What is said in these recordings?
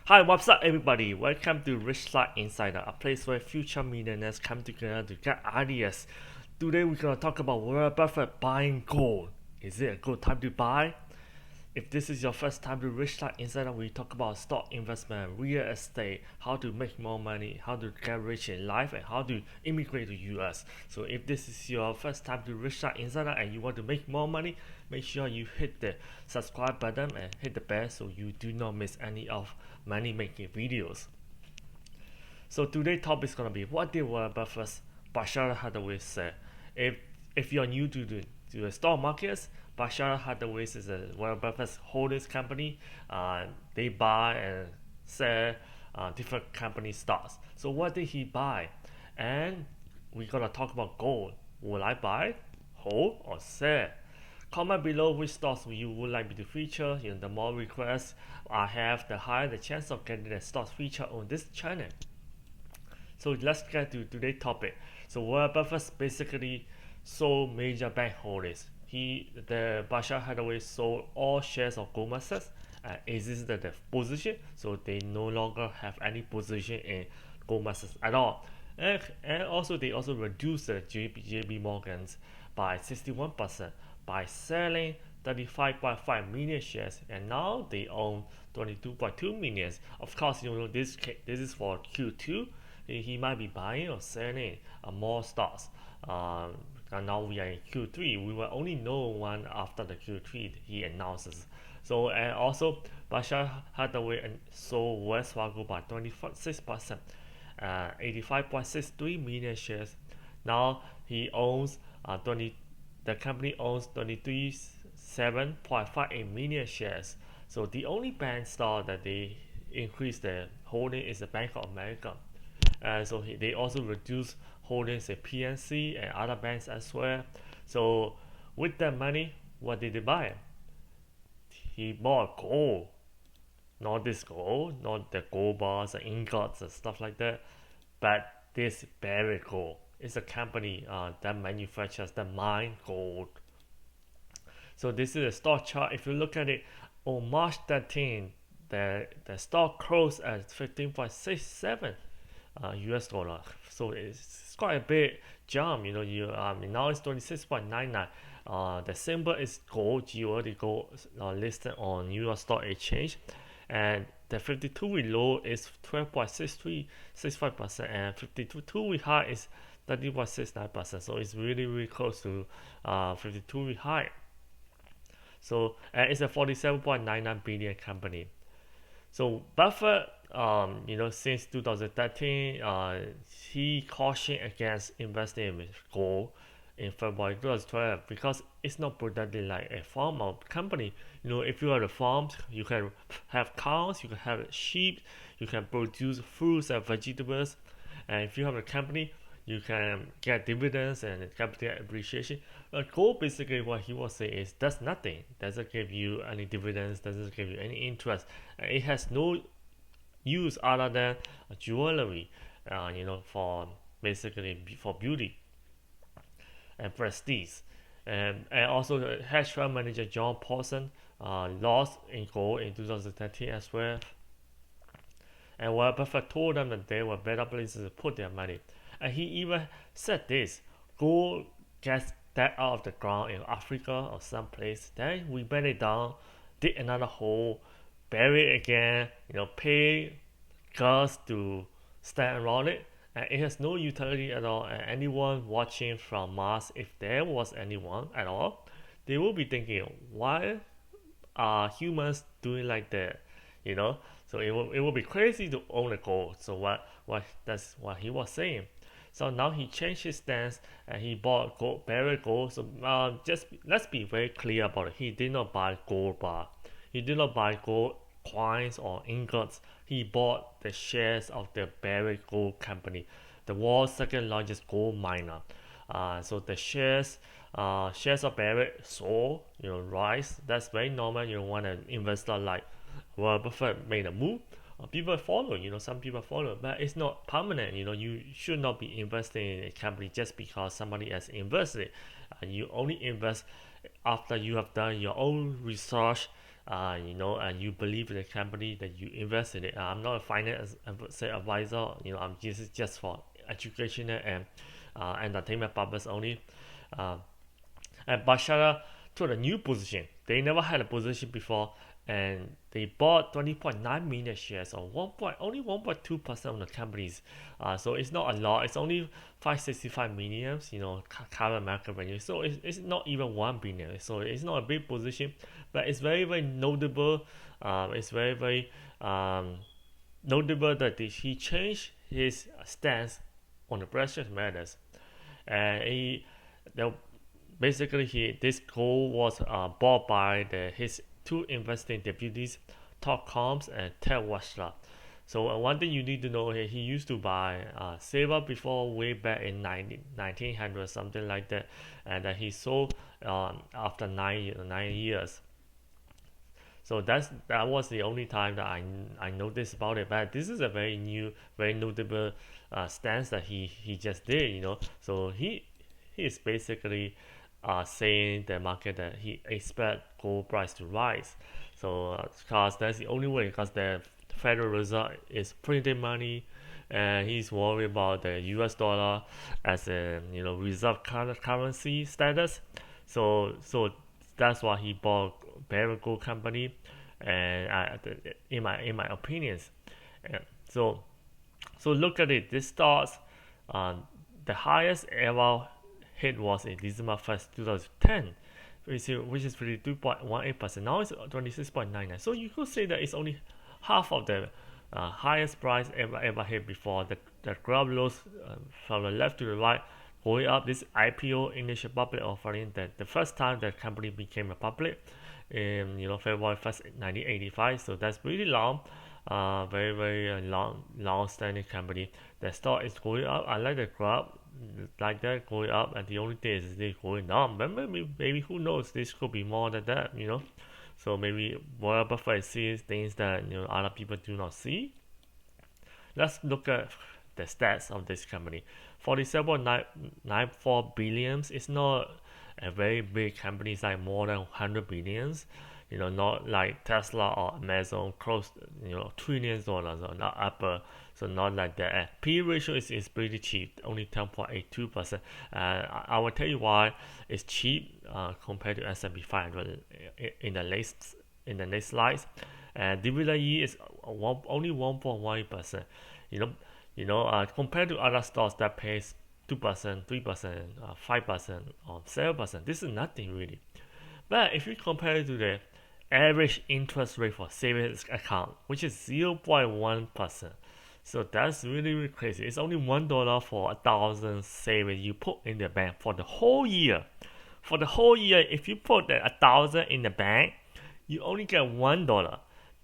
Hi, what's up, everybody? Welcome to Rich Life Insider, a place where future millionaires come together to get ideas. Today, we're gonna talk about Warren Buffett buying gold. Is it a good time to buy? If this is your first time to Rich Life Insider, we talk about stock investment, real estate, how to make more money, how to get rich in life, and how to immigrate to US. So if this is your first time to Rich Life Insider and you want to make more money, make sure you hit the subscribe button and hit the bell so you do not miss any of money making videos. So today's topic is gonna be what did Warren Buffett's Berkshire Hathaway say? If if you're new to the stock markets, Berkshire Hathaway is a Warren Buffett's holdings company. They buy and sell different company stocks. So what did he buy? And we're gonna talk about gold. Will I buy, hold, or sell? Comment below which stocks you would like me to feature. The more requests I have, the higher the chance of getting the stocks featured on this channel. So let's get to today's topic. So Warren Buffett basically sold major bank holdings. The Berkshire Hathaway sold all shares of Goldman Sachs and exited the position, so they no longer have any position in Goldman Sachs at all. And also they also reduced the JP Morgan's by 61% by selling 35.5 million shares, and now they own 22.2 million. Of course, this is for Q2. He might be buying or selling more stocks. And now we are in Q3. We will only know one after the Q3 he announces. So and also Berkshire Hathaway sold Wells Fargo by 26%, 85.63 million shares. Now he owns 20. The company owns 23.758 million shares. So the only bank stock that they increased their holding is the Bank of America. So they also reduced holdings in PNC and other banks as well. So with that money, what did they buy? He bought gold. Not this gold, not the gold bars and ingots and stuff like that, but this Barrick Gold. It's a company that manufactures the mine gold. So this is a stock chart. If you look at it on March 13, the stock closed at 15.67 US dollar. So it's quite a big jump. Now it's 26.99. The symbol is gold, GOLD, gold, listed on New York Stock Exchange, and the 52-week low is 12.65%, and 52-week high is 30.69%. So it's really close to 52-week high. So it's a 47.99 billion company. So Buffett, since 2013, he cautioned against investing in gold in February 2012 because it's not productive like a farm or company. If you have a farm, you can have cows, you can have sheep, you can produce fruits and vegetables, and if you have a company, you can get dividends and capital appreciation. But gold, basically, what he was saying is does nothing, doesn't give you any dividends, doesn't give you any interest, and it has no use other than jewelry, for basically for beauty and prestige. And also, hedge fund manager John Paulson lost in gold in 2013 as well. And Warren Buffett told them that they were better places to put their money. And he even said this: gold gets that out of the ground in Africa or someplace, then we bend it down, dig another hole, bury it again, pay guards to stand around it, and it has no utility at all. And anyone watching from Mars, if there was anyone at all, they will be thinking, why are humans doing like that? So it will be crazy to own a gold. So that's what he was saying. So now he changed his stance and he bought gold, Barrick Gold. So just let's be very clear about it. He did not buy gold bar. He did not buy gold coins or ingots. He bought the shares of the Barrick Gold company, the world's second largest gold miner. So the shares of Barrick sold, rise. That's very normal. When an investor like Warren Buffett made a move, people follow. Some people follow, but it's not permanent. You should not be investing in a company just because somebody has invested. You only invest after you have done your own research, and you believe in the company that you invest in it. I'm not a finance advisor. I'm just for educational and entertainment purpose only. Uh, and Bashara took a new position. They never had a position before, and they bought 20.9 million shares, or only 1.2% of the companies. So it's not a lot. It's only 565 million, current market value. So it's not even 1 billion. So it's not a big position, but it's very, very notable. It's very, very notable that he changed his stance on the precious metals. And the basically this gold was bought by his two investing deputies, Todd Combs and Ted Weschler. So one thing you need to know here, he used to buy silver before, way back in 1900, something like that, and then he sold after 9 years. So that was the only time that I noticed about it. But this is a very new, very notable stance that he just did. So he is basically saying the market that he expect gold price to rise. So because that's the only way, because the Federal Reserve is printing money, and he's worried about the U.S. dollar as a reserve currency status. So that's why he bought Barrick Gold company, and in my opinions, and so look at it. This starts, the highest ever hit was in December 1st, 2010, which is 52.18%. Now it's 26.99. So you could say that it's only half of the highest price ever hit before. The graph goes from the left to the right, going up. This IPO, initial public offering, that the first time the company became a public in February 1st, 1985. So that's really long. Very, very long standing company. The stock is going up. I like the graph like that going up, and the only thing is it's going down. But maybe who knows? This could be more than that. So maybe Warren Buffett sees things that other people do not see. Let's look at the stats of this company. 47.94 billions is not a very big company. It's like more than 100 billions. Not like Tesla or Amazon, close, trillions dollars, or not Apple. So not like that. P ratio is pretty cheap, only 10.82%. I will tell you why it's cheap compared to S&P 500 in the next slides. And dividend yield is only 1.1%. Compared to other stocks that pays 2%, 3%, 5%, or 7%, this is nothing really. But if you compare it to the average interest rate for savings account, which is 0.1%, so that's really, really crazy. It's only $1 for 1,000 savings you put in the bank for the whole year. For the whole year, if you put that 1,000 in the bank, you only get $1.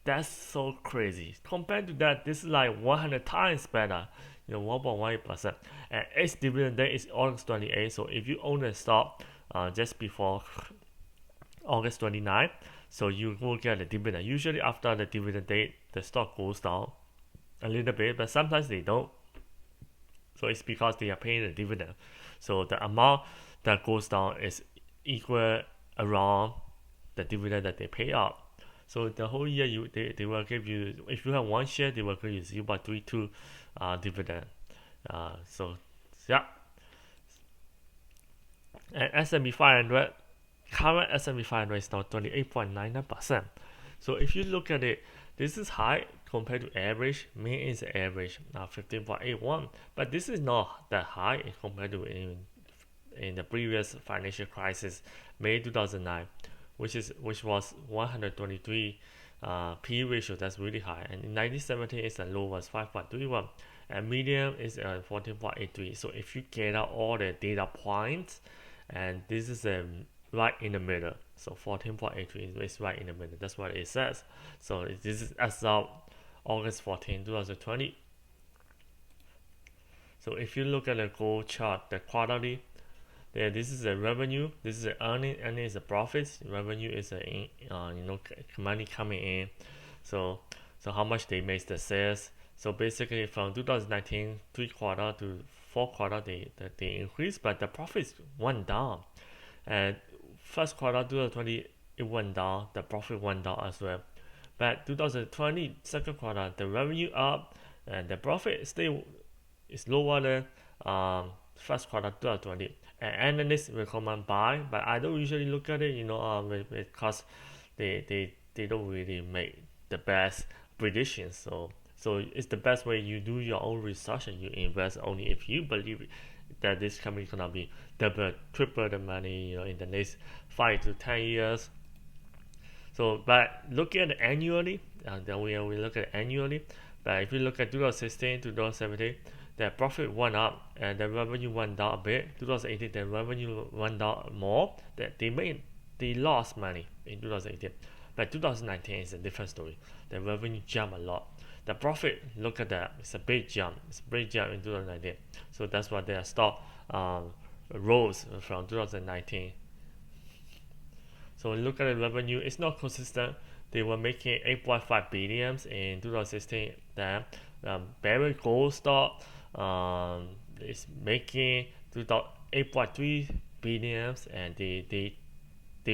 That's so crazy. Compared to that, this is like 100 times better. 1.1%. And its dividend date is August 28. So if you own a stock just before August 29, so you will get a dividend. Usually after the dividend date, the stock goes down a little bit, but sometimes they don't. So it's because they are paying the dividend. So the amount that goes down is equal around the dividend that they pay out. So the whole year they will give you, if you have one share, they will give you 0.32 dividend. So yeah. And S&P 500, current S&P 500 is now 28.99%. So if you look at it, this is high compared to average. Mean is average, 15.81. But this is not that high compared to in the previous financial crisis, May 2009, which was 123 P ratio. That's really high. And in 1970, its low was 5.31, and medium is 14.83. So if you get out all the data points, and this is right in the middle, so 14.83 is right in the middle. That's what it says. So this is as of August 14, 2020. So if you look at the gold chart, the quarterly, this is the revenue. This is the earning. Earning is the profits. Revenue is money coming in. So how much they make the sales. So basically from 2019 3/4 to 4/4 they increased, but the profits went down. And first quarter 2020 it went down, the profit went down as well. But 2020 second quarter, the revenue up and the profit still is lower than first quarter 2020. And analysts recommend buy, but I don't usually look at it, because they don't really make the best predictions. So it's the best way you do your own research and you invest only if you believe that this company is gonna be double, triple the money, in the next 5 to 10 years. So, but looking at it annually, then we look at it annually. But if you look at 2016, 2017, the profit went up and the revenue went down a bit. 2018, the revenue went down more. That they lost money in 2018. But 2019 is a different story. The revenue jumped a lot. The profit, look at that, it's a big jump. It's a big jump in 2019. So that's why their stock rose from 2019. So look at the revenue, it's not consistent. They were making 8.5 billion in 2016. Then Barrick Gold stock is making 8.3 billion, and they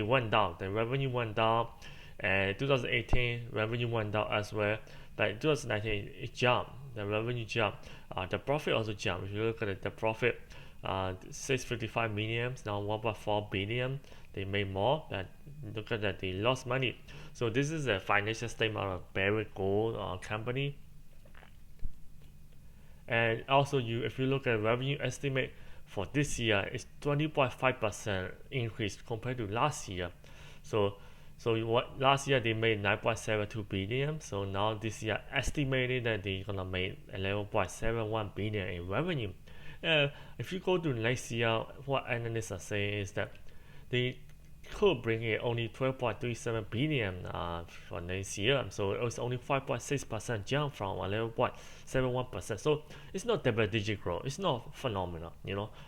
went down. The revenue went down, and 2018 revenue went down as well. But in 2019 it jumped. The revenue jumped. The profit also jumped. If you look at it, the profit 655 million, now 1.4 billion. They made more, but look at that, they lost money. So this is a financial statement of Barrick Gold company. And also, if you look at revenue estimate for this year, it's 20.5% increase compared to last year. So what last year they made 9.72 billion. So now this year estimated that they're gonna make 11.71 billion in revenue. If you go to next year, what analysts are saying is that they could bring in only 12.37 billion for next year. So it was only 5.6% jump from 11.71%. So it's not double digit growth. It's not phenomenal,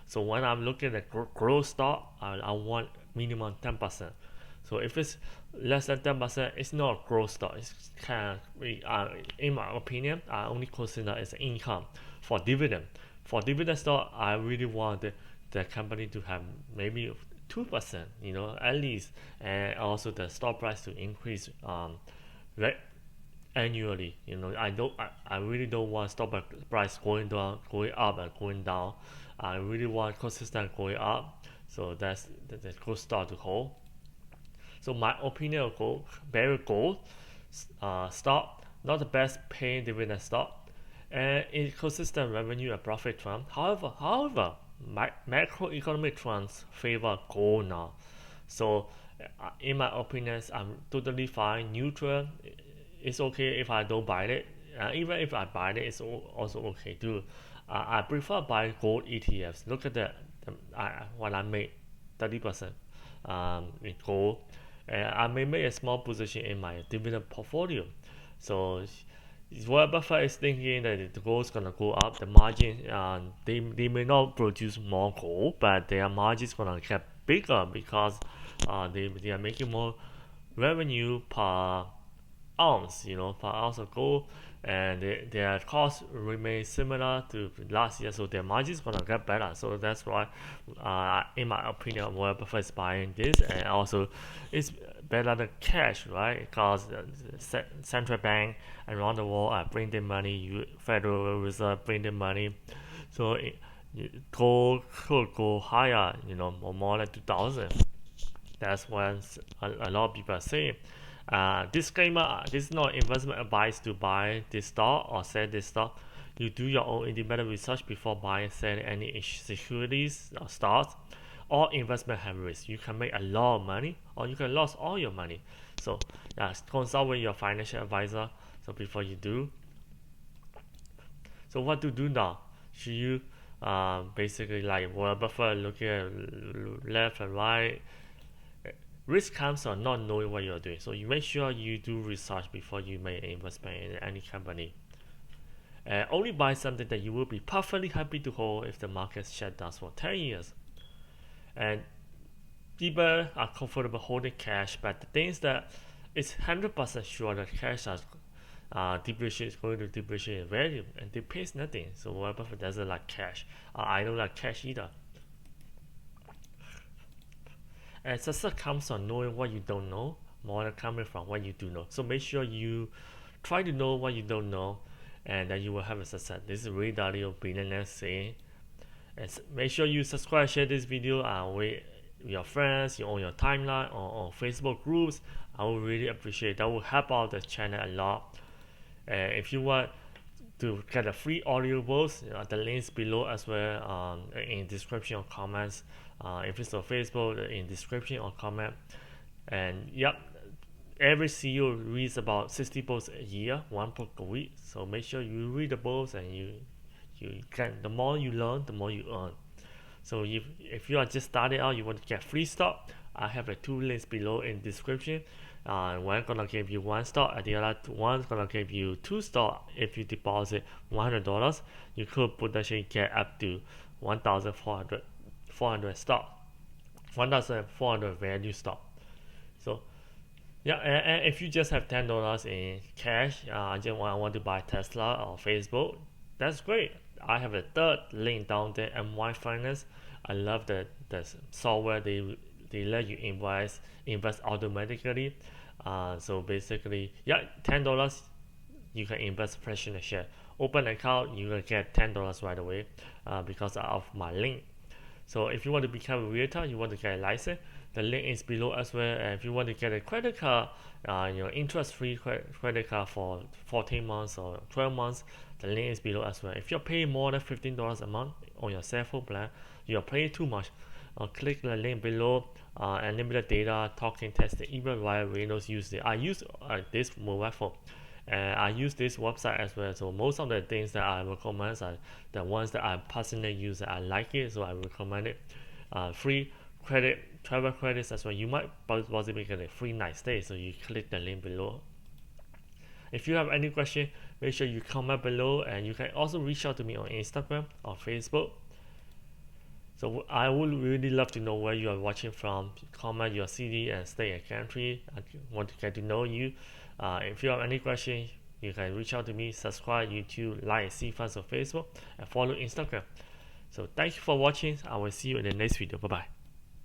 So when I'm looking at growth stock, I want minimum 10%. So if it's less than 10%, it's not growth stock. It's kind of, in my opinion, I only consider it as income for dividend. For dividend stock, I really want the company to have maybe 2%, at least, and also the stock price to increase annually. I really don't want stock price going down, going up, and going down. I really want consistent going up. So that's the good stock to hold. So my opinion of gold, Barrick Gold stock, not the best paying dividend stock, and inconsistent revenue and profit trend. However, macroeconomic trends favor gold now. So in my opinion, I'm totally fine, neutral. It's okay if I don't buy it. Even if I buy it, it's also okay too. I prefer buying gold ETFs. Look at what I made, 30% in gold. I may make a small position in my dividend portfolio. So Warren Buffett is thinking that the gold is gonna go up. The margin, they may not produce more gold, but their margin is gonna get bigger because they are making more revenue per ounce, per ounce of gold, and their costs remain similar to last year, so their margin is gonna get better. So that's why, in my opinion, Warren Buffett is buying this, and also it's better than cash, right? Because central bank around the world are printing money, Federal Reserve printing money, so gold could go higher, more than 2,000. That's what a lot of people are saying. Disclaimer: this is not investment advice to buy this stock or sell this stock. You do your own independent research before buying, selling any securities or stocks. All investment have risk. You can make a lot of money or you can lose all your money. So consult with your financial advisor. So before you do. So what to do now? Should you basically like Warren Buffett looking at left and right? Risk comes from not knowing what you're doing. So you make sure you do research before you make an investment in any company. Only buy something that you will be perfectly happy to hold if the market shut down for 10 years. And people are comfortable holding cash, but the thing is that it's 100% sure that cash is going to depreciate in value, and they pays nothing. So Warren Buffett doesn't like cash. I don't like cash either. And success comes from knowing what you don't know more than coming from what you do know. So make sure you try to know what you don't know, and then you will have a success. This is Ray Dalio, billionaire saying. And make sure you subscribe, share this video with your friends, on your timeline, or on Facebook groups. I will really appreciate it. That will help out the channel a lot. And if you want to get a free audiobooks, the links below as well, in description or comments. If it's on Facebook, in description or comment. And yep, every CEO reads about 60 books a year, one book a week. So make sure you read the books, and you can. The more you learn, the more you earn. So if you are just starting out, you want to get free stock, I have the two links below in description. One gonna give you one stock, and the other one's gonna give you two stock. If you deposit $100, you could potentially get up to 1,400 stock, 1,400 value stock. So yeah, and if you just have $10 in cash, I want to buy Tesla or Facebook, that's great. I have a third link down there, MY Finance. I love the software. They let you invest automatically. So basically, yeah, $10 you can invest fractional share. Open account, you will get $10 right away, because of my link. So if you want to become a realtor, you want to get a license, the link is below as well. And if you want to get a credit card, interest-free credit card for 14 months or 12 months, the link is below as well. If you're paying more than $15 a month on your cell phone plan, you're paying too much. Click the link below. Unlimited data, talking, texting, even via Windows. I use this mobile phone, and I use this website as well. So most of the things that I recommend are the ones that I personally use. I like it, so I recommend it. Free credit, travel credits as well. You might possibly get a free night stay, so you click the link below. If you have any question, make sure you comment below, and you can also reach out to me on Instagram or Facebook. So I would really love to know where you are watching from. Comment your city and state and country. I want to get to know you. If you have any questions, you can reach out to me. Subscribe YouTube, like CFunds on Facebook, and follow Instagram. So thank you for watching. I will see you in the next video. Bye bye.